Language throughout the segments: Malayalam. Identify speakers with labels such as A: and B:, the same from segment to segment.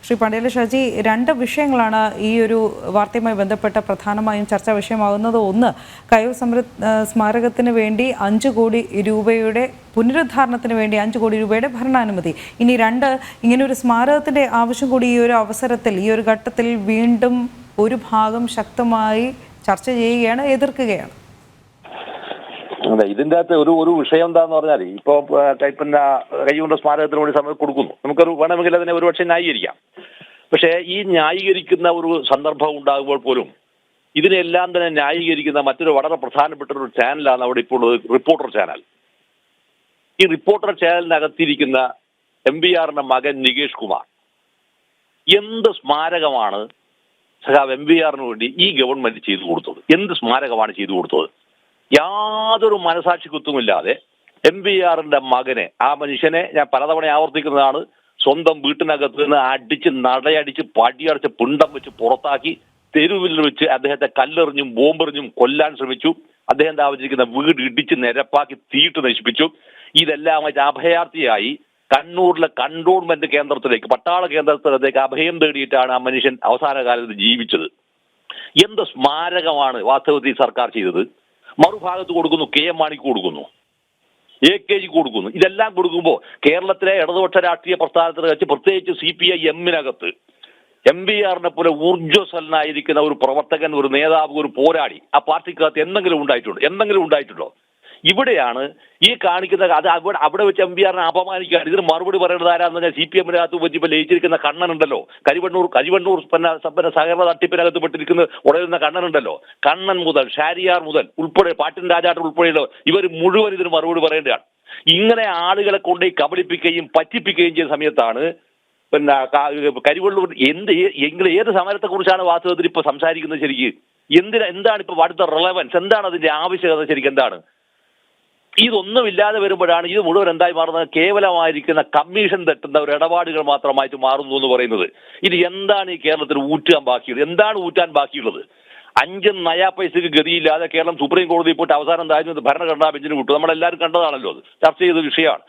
A: ശ്രീ പണ്ഡ്യല ഷാജി, രണ്ട് വിഷയങ്ങളാണ് ഈ ഒരു വാർത്തയുമായി ബന്ധപ്പെട്ട പ്രധാനമായും ചർച്ചാ വിഷയമാകുന്നത്. ഒന്ന്, കയ്യൂർ സ്മാരകത്തിന് വേണ്ടി 5 കോടി രൂപയുടെ പുനരുദ്ധാരണത്തിന് വേണ്ടി 5 കോടി രൂപയുടെ ഭരണാനുമതി. ഇനി രണ്ട്, ഇങ്ങനൊരു സ്മാരകത്തിൻ്റെ ആവശ്യം കൂടി ഈ ഒരു അവസരത്തിൽ, ഈ ഒരു ഘട്ടത്തിൽ വീണ്ടും ഒരു ഭാഗം ശക്തമായി ചർച്ച ചെയ്യുകയാണ്, എതിർക്കുകയാണ്.
B: അതെ, ഇതിൻ്റെ അകത്ത് ഒരു വിഷയം എന്താന്ന് പറഞ്ഞാൽ, ഇപ്പോൾ പിന്നെ കയ്യൂർ സ്മാരകത്തിന് വേണ്ടി സമയം കൊടുക്കുന്നു, നമുക്കൊരു വേണമെങ്കിൽ അതിനെ ഒരുപക്ഷെ ന്യായീകരിക്കാം. പക്ഷേ ഈ ന്യായീകരിക്കുന്ന ഒരു സന്ദർഭം ഉണ്ടാകുമ്പോൾ പോലും ഇതിനെല്ലാം തന്നെ ന്യായീകരിക്കുന്ന മറ്റൊരു വളരെ പ്രധാനപ്പെട്ട ഒരു ചാനലാണ് അവിടെ ഇപ്പോൾ ഉള്ളത്, റിപ്പോർട്ടർ ചാനൽ. ഈ റിപ്പോർട്ടർ ചാനലിനകത്തിരിക്കുന്ന MVRന്റെ മകൻ നികേഷ് കുമാർ എന്ത് സ്മാരകമാണ് സഖാവ് MVRന് വേണ്ടി ഈ ഗവൺമെന്റ് ചെയ്തു കൊടുത്തത്? എന്ത് സ്മാരകമാണ് ചെയ്തു കൊടുത്തത്? യാതൊരു മനസാക്ഷി കുത്തുമില്ലാതെ MVRന്റെ മകനെ, ആ മനുഷ്യനെ ഞാൻ പലതവണ ആവർത്തിക്കുന്നതാണ്, സ്വന്തം വീട്ടിനകത്ത് നിന്ന് അടിച്ച് നടയടിച്ച് പടിയടിച്ച് പിണ്ടം വെച്ച് പുറത്താക്കി തെരുവിൽ വെച്ച് അദ്ദേഹത്തെ കല്ലെറിഞ്ഞും ബോംബെറിഞ്ഞും കൊല്ലാൻ ശ്രമിച്ചു. അദ്ദേഹം താമസിക്കുന്ന വീട് ഇടിച്ച് നിരപ്പാക്കി തീയിട്ട് നശിപ്പിച്ചു. ഇതെല്ലാമായിട്ട് അഭയാർത്ഥിയായി കണ്ണൂരിലെ കണ്ടോൺമെന്റ് കേന്ദ്രത്തിലേക്ക്, പട്ടാള കേന്ദ്രത്തിലേക്ക് അഭയം തേടിയിട്ടാണ് ആ മനുഷ്യൻ അവസാന കാലത്ത് ജീവിച്ചത്. എന്ത് സ്മാരകമാണ് വാസ്തവത്തിൽ സർക്കാർ ചെയ്തത്? മറുഭാഗത്ത് കൊടുക്കുന്നു, KM മാണിക്ക് കൊടുക്കുന്നു, AKG കൊടുക്കുന്നു. ഇതെല്ലാം കൊടുക്കുമ്പോൾ കേരളത്തിലെ ഇടതുപക്ഷ രാഷ്ട്രീയ പ്രസ്ഥാനത്തിന് വെച്ച് പ്രത്യേകിച്ച് CPIM-നകത്ത് MVRനെ പോലെ ഊർജ്ജസ്വലനായിരിക്കുന്ന ഒരു പ്രവർത്തകൻ, ഒരു നേതാവ്, ഒരു പോരാളി ആ പാർട്ടിക്കകത്ത് എന്തെങ്കിലും ഉണ്ടായിട്ടുണ്ടോ? ഇവിടെയാണ് ഈ കാണിക്കുന്ന അത് അവിടെ വെച്ച് MVRനെ അപമാനിക്കുകയാണ്. ഇതിന് മറുപടി പറയേണ്ടത് ആരാന്ന് പറഞ്ഞാൽ CPM-നകത്ത് വെച്ച് ഇപ്പോൾ ലയിച്ചിരിക്കുന്ന കണ്ണനുണ്ടല്ലോ, കരിവണ്ണൂർ സഹകരണ തട്ടിപ്പിനകത്ത് പെട്ടിരിക്കുന്ന ഉടയുന്ന കണ്ണനുണ്ടല്ലോ, കണ്ണൻ മുതൽ ഷാരിയാർ മുതൽ ഉൾപ്പെടെ പാട്ടിൻ രാജാട്ട് ഉൾപ്പെടെയുള്ള ഇവർ മുഴുവൻ ഇതിന് മറുപടി പറയേണ്ടതാണ്. ഇങ്ങനെ ആളുകളെ കൊണ്ട് കബളിപ്പിക്കുകയും പറ്റിപ്പിക്കുകയും ചെയ്ത സമയത്താണ് കരിവള്ളൂർ ഏത് സമരത്തെ കുറിച്ചാണ് വാസ്തവത്തിൽ ഇപ്പൊ സംസാരിക്കുന്നത്? ശരിക്ക് എന്താണ് ഇപ്പൊ അടുത്ത റിലവൻസ്? എന്താണ് അതിന്റെ ആവശ്യകത? ശരിക്കും എന്താണ്? ഇതൊന്നുമില്ലാതെ വരുമ്പോഴാണ് ഇത് മുഴുവൻ എന്തായി മാറുന്നത്? കേവലമായിരിക്കുന്ന കമ്മീഷൻ തെറ്റുന്ന ഒരു ഇടപാടുകൾ മാത്രമായിട്ട് മാറുന്നു എന്ന് പറയുന്നത്. ഇനി എന്താണ് ഈ കേരളത്തിൽ ഊറ്റാൻ ബാക്കിയുള്ളത്? എന്താണ് ഊറ്റാൻ ബാക്കിയുള്ളത്? 5 നയാ പൈസക്ക് ഗതിയില്ലാതെ കേരളം സുപ്രീം കോടതിയിൽ പോയിട്ട് അവസാനം താഴ്ന്നത് ഭരണഘടനാ ബെഞ്ചിന് വിട്ടു. നമ്മളെല്ലാവരും കണ്ടതാണല്ലോ, അത് ചർച്ച ചെയ്ത വിഷയമാണ്.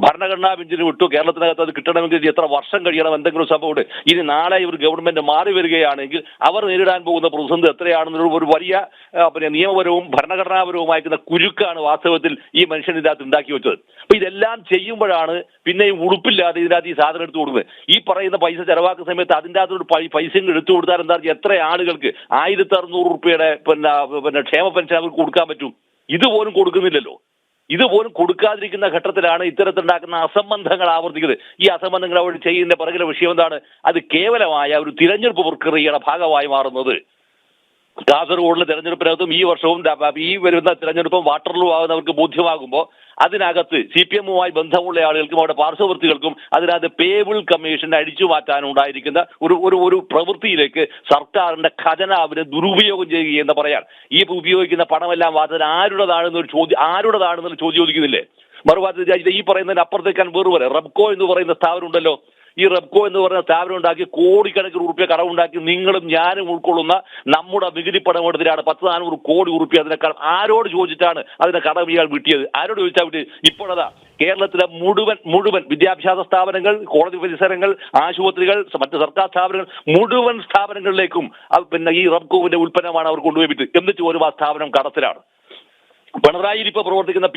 B: ഭരണഘടനാ ബെഞ്ചിന് വിട്ടു. കേരളത്തിനകത്ത് അത് കിട്ടണമെങ്കിൽ എത്ര വർഷം കഴിയണം? എന്തെങ്കിലും സംഭവമുണ്ട്. ഇനി നാളെ ഒരു ഗവൺമെന്റ് മാറി വരികയാണെങ്കിൽ അവർ നേരിടാൻ പോകുന്ന പ്രതിസന്ധി എത്രയാണെന്നുള്ള ഒരു വലിയ നിയമപരവും ഭരണഘടനാപരവുമായിരിക്കുന്ന കുരുക്കാണ് വാസ്തവത്തിൽ ഈ മനുഷ്യൻ ഇതിനകത്ത് ഉണ്ടാക്കി വെച്ചത്. അപ്പൊ ഇതെല്ലാം ചെയ്യുമ്പോഴാണ് പിന്നെയും ഉടുപ്പില്ലാതെ ഇതിനകത്ത് ഈ സാധനം എടുത്തു കൊടുക്കുന്നത്. ഈ പറയുന്ന പൈസ ചെലവാക്കുന്ന സമയത്ത് അതിൻ്റെ അകത്തോട് പൈസയും എടുത്തു കൊടുത്താൽ എന്താ എത്ര ആളുകൾക്ക് 1600 രൂപയുടെ ക്ഷേമ പെൻഷൻ അവർക്ക് കൊടുക്കാൻ പറ്റും? ഇതുപോലും കൊടുക്കുന്നില്ലല്ലോ. ഇതുപോലും കൊടുക്കാതിരിക്കുന്ന ഘട്ടത്തിലാണ് ഇത്തരത്തിലുണ്ടാക്കുന്ന അസംബന്ധങ്ങൾ ആവർത്തിക്കുന്നത്. ഈ അസംബന്ധങ്ങൾ അവർ ചെയ്യുന്ന പിറകിലെ വിഷയം എന്താണ്? അത് കേവലമായ ഒരു തിരഞ്ഞെടുപ്പ് പ്രക്രിയയുടെ ഭാഗമായി മാറുന്നത്. കാസർഗോഡിലെ തെരഞ്ഞെടുപ്പിനകത്തും ഈ വർഷവും ഈ വരുന്ന തെരഞ്ഞെടുപ്പും വാട്ടർലൂ ആകുന്നവർക്ക് ബോധ്യമാകുമ്പോൾ അതിനകത്ത് CPM-മായി ബന്ധമുള്ള ആളുകൾക്കും അവരുടെ പാർശ്വവർത്തികൾക്കും അതിനകത്ത് പേബിൾ കമ്മീഷൻ അടിച്ചു മാറ്റാനുണ്ടായിരിക്കുന്ന ഒരു പ്രവൃത്തിയിലേക്ക് സർക്കാരിന്റെ ഖജനാവിനെ ദുരുപയോഗം ചെയ്യുക എന്ന് പറയാൻ, ഈ ഉപയോഗിക്കുന്ന പണമെല്ലാം വാർത്തത് ആരുടേതാണെന്നൊരു ചോദ്യം ചോദിക്കുന്നില്ലേ? മറുഭാഗത്ത് ഈ പറയുന്നതിന് അപ്പുറത്തേക്കാൻ വേറെ റബ്കോ എന്ന് പറയുന്ന സ്ഥാപനം ഉണ്ടല്ലോ. ഈ റബ്കോ എന്ന് പറയുന്ന സ്ഥാപനം ഉണ്ടാക്കി കോടിക്കണക്കിന് റുപ്യ കടമുണ്ടാക്കി നിങ്ങളും ഞാനും ഉൾക്കൊള്ളുന്ന നമ്മുടെ നികുതി പണമെടുത്തിലാണ് 400 കോടി റുപ്യ. അതിനേക്കാൾ ആരോട് ചോദിച്ചിട്ടാണ് അതിനെ കടം ഇയാൾ വിട്ടിയത്? ആരോട് ചോദിച്ചാൽ വിട്ട്? ഇപ്പോഴതാ കേരളത്തിലെ മുഴുവൻ വിദ്യാഭ്യാസ സ്ഥാപനങ്ങൾ, കോടതി പരിസരങ്ങൾ, ആശുപത്രികൾ, മറ്റ് സർക്കാർ സ്ഥാപനങ്ങൾ, മുഴുവൻ സ്ഥാപനങ്ങളിലേക്കും ഈ റബ്കോവിന്റെ ഉൽപ്പന്നമാണ് അവർ കൊണ്ടുപോയി വിട്ട്. എന്നിട്ട് ഒരു ആ സ്ഥാപനം കടത്തിലാണ്. പിണറായി ഇപ്പൊ പ്രവർത്തിക്കുന്ന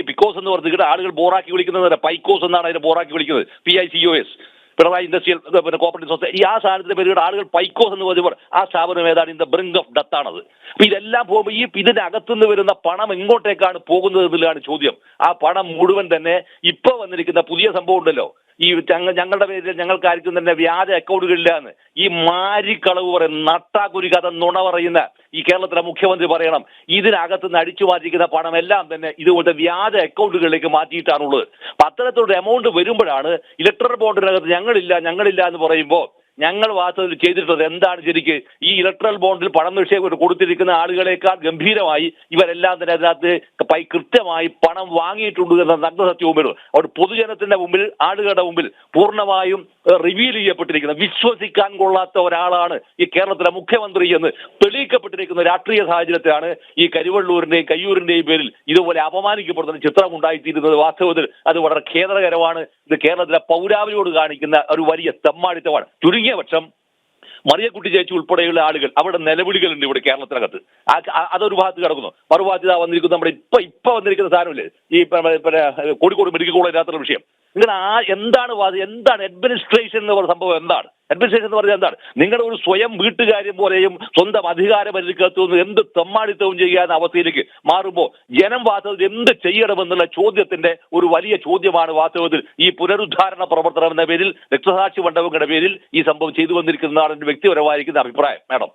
B: പിക്കോസ് എന്ന് പറഞ്ഞിട്ട് ആളുകൾ ബോറാക്കി വിളിക്കുന്നത് പൈക്കോസ് എന്നാണ് അതിനെ ബോറാക്കി വിളിക്കുന്നത്. PICOS, Pinarayi industrial cooperative society. ഈ ആ സാധനത്തിന്റെ പേരുകൾ ആളുകൾ പൈക്കോസ് എന്ന് പറഞ്ഞപ്പോൾ ആ സ്ഥാപനം ഏതാണ്? In the brink of death ആണത്. അപ്പൊ ഇതെല്ലാം പോകുമ്പോൾ ഇതിന്റെ അകത്തുനിന്ന് വരുന്ന പണം എങ്ങോട്ടേക്കാണ് പോകുന്നത് എന്നുള്ളതാണ് ചോദ്യം. ആ പണം മുഴുവൻ തന്നെ ഇപ്പൊ വന്നിരിക്കുന്ന പുതിയ സംഭവം ഉണ്ടല്ലോ, ഈ ഞങ്ങളുടെ പേരിൽ ഞങ്ങൾക്കാർക്കും തന്നെ വ്യാജ അക്കൗണ്ടുകളില്ലാന്ന് ഈ മാരിക്കളവ് പറയുന്ന നട്ടാക്കുരുക്കാത്ത നുണ പറയുന്ന ഈ കേരളത്തിലെ മുഖ്യമന്ത്രി പറയണം, ഇതിനകത്തുനിന്ന് അടിച്ചു മാറ്റിക്കുന്ന പണം എല്ലാം തന്നെ ഇതുപോലത്തെ വ്യാജ അക്കൗണ്ടുകളിലേക്ക് മാറ്റിയിട്ടാണുള്ളത്. അപ്പൊ അത്തരത്തിലുള്ള എമൗണ്ട് വരുമ്പോഴാണ് ഇലക്ട്രൽ ബോണ്ടിനകത്ത് ഞങ്ങളില്ല എന്ന് പറയുമ്പോൾ ഞങ്ങൾ വാസ്തവത്തിൽ ചെയ്തിട്ടുള്ളത് എന്താണ്? ശരിക്ക് ഈ ഇലക്ട്രൽ ബോണ്ടിൽ പണം നിക്ഷേപം കൊടുത്തിരിക്കുന്ന ആളുകളെക്കാൾ ഗംഭീരമായി ഇവരെല്ലാം തന്നെ അതിനകത്ത് കൃത്യമായി പണം വാങ്ങിയിട്ടുണ്ട് എന്ന നഗ്നസത്യവും വരും. അവർ പൊതുജനത്തിന്റെ മുമ്പിൽ, ആളുകളുടെ മുമ്പിൽ പൂർണ്ണമായും റിവീൽ ചെയ്യപ്പെട്ടിരിക്കുന്ന, വിശ്വസിക്കാൻ കൊള്ളാത്ത ഒരാളാണ് ഈ കേരളത്തിലെ മുഖ്യമന്ത്രി എന്ന് തെളിയിക്കപ്പെട്ടിരിക്കുന്ന രാഷ്ട്രീയ സാഹചര്യത്തിലാണ് ഈ കരിവള്ളൂരിന്റെയും കയ്യൂരിന്റെയും പേരിൽ ഇതുപോലെ അപമാനിക്കപ്പെടുന്ന ചിത്രം ഉണ്ടായിത്തീരുന്നത്. വാസ്തവത്തിൽ അത് വളരെ ഖേദകരമാണ്. ഇത് കേരളത്തിലെ പൗരാവലിയോട് കാണിക്കുന്ന ഒരു വലിയ തെമ്മാടിത്തമാണ്. ചുരുങ്ങി ചുരുങ്ങിയ പക്ഷം മറിയക്കുട്ടി ചേച്ചി ഉൾപ്പെടെയുള്ള ആളുകൾ അവിടെ നിലവിളികളുണ്ട് ഇവിടെ കേരളത്തിനകത്ത്. അതൊരു ഭാഗത്ത് കിടക്കുന്നു. മറുഭാഗത്ത് വന്നിരിക്കുന്ന നമ്മുടെ ഇപ്പൊ വന്നിരിക്കുന്ന സാധനമില്ലേ, ഈ കോഴിക്കോട് മെഡിക്കൽ കോളേജിനകത്തുള്ള വിഷയം. നിങ്ങൾ എന്താണ് അഡ്മിനിസ്ട്രേഷൻ എന്ന് പറയുന്ന സംഭവം? എന്താണ് അഡ്മിനിസ്ട്രേഷൻ എന്ന് പറഞ്ഞാൽ? എന്താണ് നിങ്ങളുടെ ഒരു സ്വയം വീട്ടുകാര്യം പോലെയും സ്വന്തം അധികാര പരിധിക്കകത്തുനിന്ന് എന്ത് തെമ്മാടിത്തവും ചെയ്യാവുന്ന അവസ്ഥയിലേക്ക് മാറുമ്പോൾ ജനം വാസ്തവത്തിൽ എന്ത് ചെയ്യണമെന്നുള്ള ചോദ്യത്തിന്റെ ഒരു വലിയ ചോദ്യമാണ് വാസ്തവത്തിൽ ഈ പുനരുദ്ധാരണ പ്രവർത്തനം എന്ന പേരിൽ, രക്തസാക്ഷി മണ്ഡപങ്ങളുടെ പേരിൽ ഈ സംഭവം ചെയ്തു വന്നിരിക്കുന്നതാണ് എന്റെ വ്യക്തിപരമായിരിക്കുന്ന അഭിപ്രായം. മാഡം.